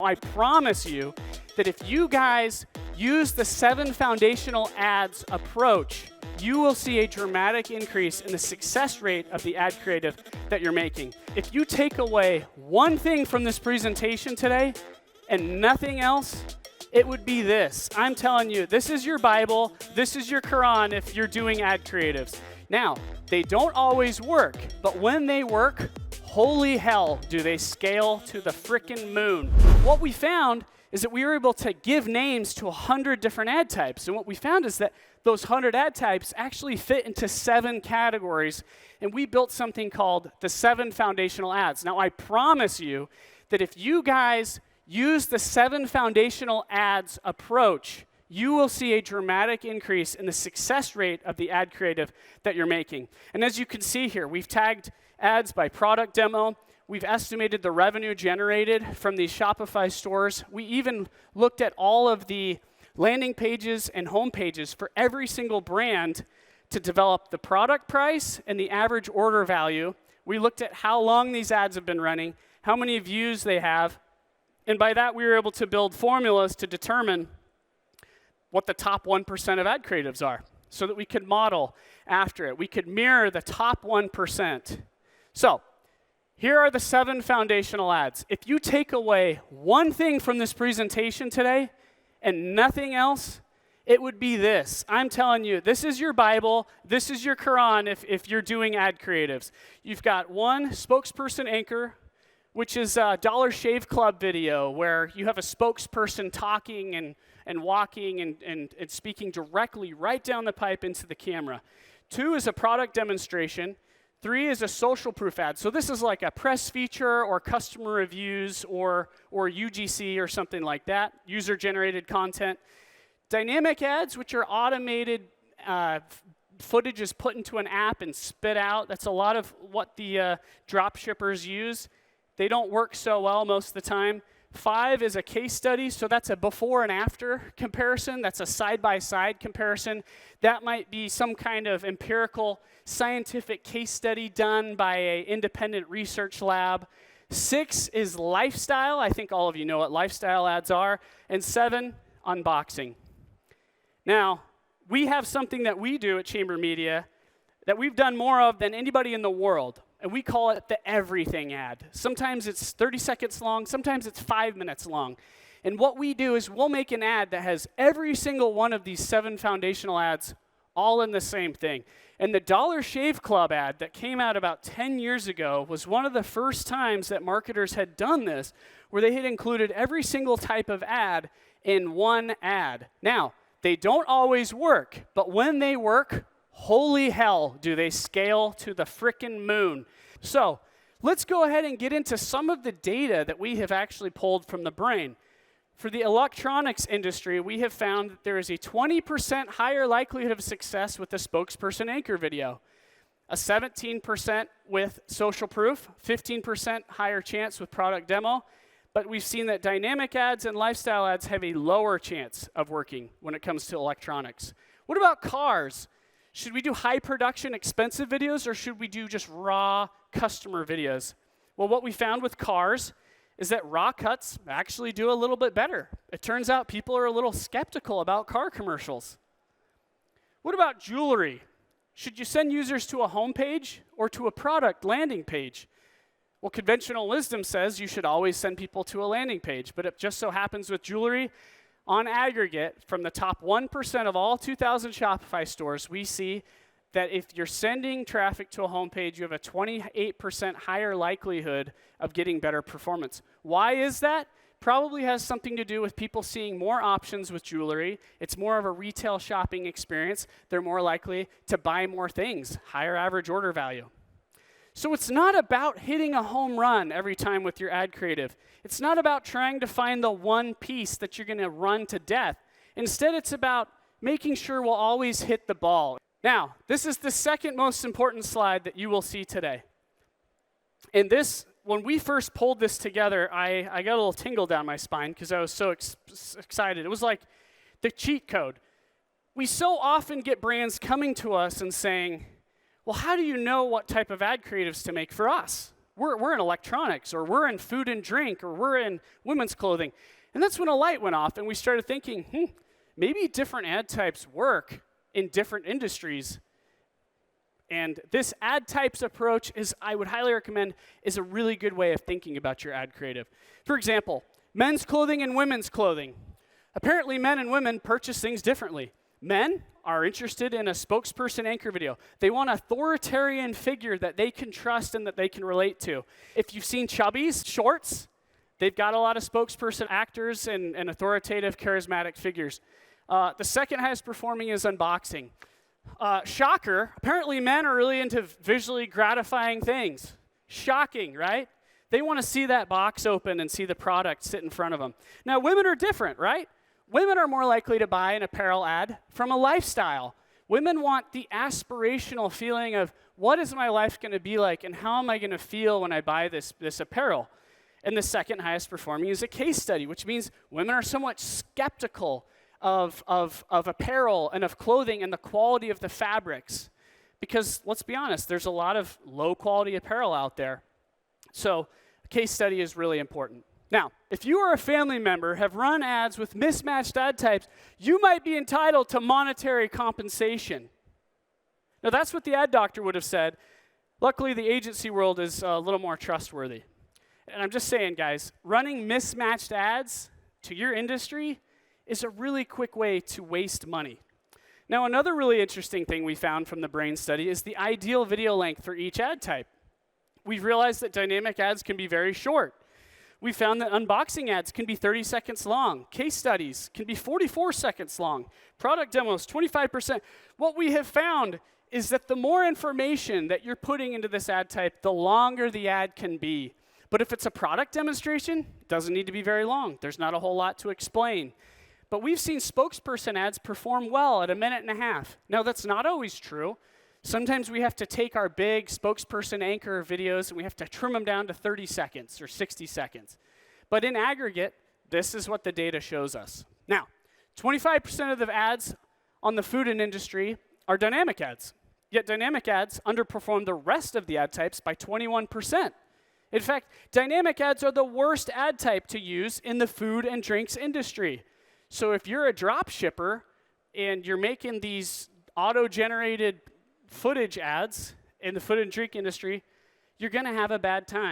I promise you that if you guys use the 7 foundational ads approach, you will see a dramatic increase in the success rate of the ad creative that you're making. If you take away one thing from this presentation today and nothing else, it would be this. I'm telling you, this is your Bible, this is your Quran if you're doing ad creatives. Now, they don't always work, but when they work, holy hell, do they scale to the frickin' moon. What we found is that we were able to give names to 100 different ad types. And what we found is that those 100 ad types actually fit into 7 categories. And we built something called the 7 foundational ads. Now, I promise you that if you guys use the 7 foundational ads approach, you will see a dramatic increase in the success rate of the ad creative that you're making. And as you can see here, we've tagged ads by product demo. We've estimated the revenue generated from these Shopify stores. We even looked at all of the landing pages and home pages for every single brand to develop the product price and the average order value. We looked at how long these ads have been running, how many views they have, and by that we were able to build formulas to determine what the top 1% of ad creatives are so that we could model after it. We could mirror the top 1%. So, here are the 7 foundational ads. If you take away one thing from this presentation today and nothing else, it would be this. I'm telling you, this is your Bible, this is your Quran if you're doing ad creatives. You've got one spokesperson anchor, which is a Dollar Shave Club video where you have a spokesperson talking and walking and speaking directly right down the pipe into the camera. 2 is a product demonstration. 3 is a social proof ad. So this is like a press feature or customer reviews or UGC or something like that, user-generated content. Dynamic ads, which are automated footage is put into an app and spit out. That's a lot of what the drop shippers use. They don't work so well most of the time. 5 is a case study, so that's a before and after comparison. That's a side-by-side comparison. That might be some kind of empirical scientific case study done by an independent research lab. 6 is lifestyle. I think all of you know what lifestyle ads are. And 7, unboxing. Now, we have something that we do at Chamber.Media that we've done more of than anybody in the world. And we call it the everything ad. Sometimes it's 30 seconds long, sometimes it's 5 minutes long. And what we do is we'll make an ad that has every single one of these 7 foundational ads all in the same thing. And the Dollar Shave Club ad that came out about 10 years ago was one of the first times that marketers had done this, where they had included every single type of ad in one ad. Now, they don't always work, but when they work, holy hell, do they scale to the frickin' moon. So let's go ahead and get into some of the data that we have actually pulled from the brain. For the electronics industry, we have found that there is a 20% higher likelihood of success with the spokesperson anchor video, a 17% with social proof, 15% higher chance with product demo, but we've seen that dynamic ads and lifestyle ads have a lower chance of working when it comes to electronics. What about cars? Should we do high production, expensive videos, or should we do just raw customer videos? Well, what we found with cars is that raw cuts actually do a little bit better. It turns out people are a little skeptical about car commercials. What about jewelry? Should you send users to a home page or to a product landing page? Well, conventional wisdom says you should always send people to a landing page, but it just so happens with jewelry, on aggregate, from the top 1% of all 2,000 Shopify stores, we see that if you're sending traffic to a homepage, you have a 28% higher likelihood of getting better performance. Why is that? Probably has something to do with people seeing more options with jewelry. It's more of a retail shopping experience. They're more likely to buy more things, higher average order value. So it's not about hitting a home run every time with your ad creative. It's not about trying to find the one piece that you're going to run to death. Instead, it's about making sure we'll always hit the ball. Now, this is the second most important slide that you will see today. And this, when we first pulled this together, I got a little tingle down my spine because I was so excited. It was like the cheat code. We so often get brands coming to us and saying, well, how do you know what type of ad creatives to make for us? we're in electronics, or we're in food and drink, or we're in women's clothing. And that's when a light went off and we started thinking, maybe different ad types work in different industries. And this ad types approach I would highly recommend, is a really good way of thinking about your ad creative. For example, men's clothing and women's clothing. Apparently, men and women purchase things differently. Men are interested in a spokesperson anchor video. They want an authoritarian figure that they can trust and that they can relate to. If you've seen Chubby's shorts, they've got a lot of spokesperson actors and authoritative, charismatic figures. The second highest performing is unboxing. Shocker, apparently men are really into visually gratifying things. Shocking, right? They want to see that box open and see the product sit in front of them. Now, women are different, right? Women are more likely to buy an apparel ad from a lifestyle. Women want the aspirational feeling of, what is my life going to be like, and how am I going to feel when I buy this apparel? And the second highest performing is a case study, which means women are somewhat skeptical of apparel and of clothing and the quality of the fabrics. Because let's be honest, there's a lot of low quality apparel out there. So a case study is really important. Now, if you or a family member have run ads with mismatched ad types, you might be entitled to monetary compensation. Now, that's what the ad doctor would have said. Luckily, the agency world is a little more trustworthy. And I'm just saying, guys, running mismatched ads to your industry is a really quick way to waste money. Now, another really interesting thing we found from the brain study is the ideal video length for each ad type. We've realized that dynamic ads can be very short. We found that unboxing ads can be 30 seconds long. Case studies can be 44 seconds long. Product demos, 25%. What we have found is that the more information that you're putting into this ad type, the longer the ad can be. But if it's a product demonstration, it doesn't need to be very long. There's not a whole lot to explain. But we've seen spokesperson ads perform well at 1.5 minutes. Now, that's not always true. Sometimes we have to take our big spokesperson anchor videos and we have to trim them down to 30 seconds or 60 seconds. But in aggregate, this is what the data shows us. Now, 25% of the ads on the food and industry are dynamic ads. Yet dynamic ads underperform the rest of the ad types by 21%. In fact, dynamic ads are the worst ad type to use in the food and drinks industry. So if you're a drop shipper and you're making these auto-generated footage ads in the food and drink industry, you're going to have a bad time.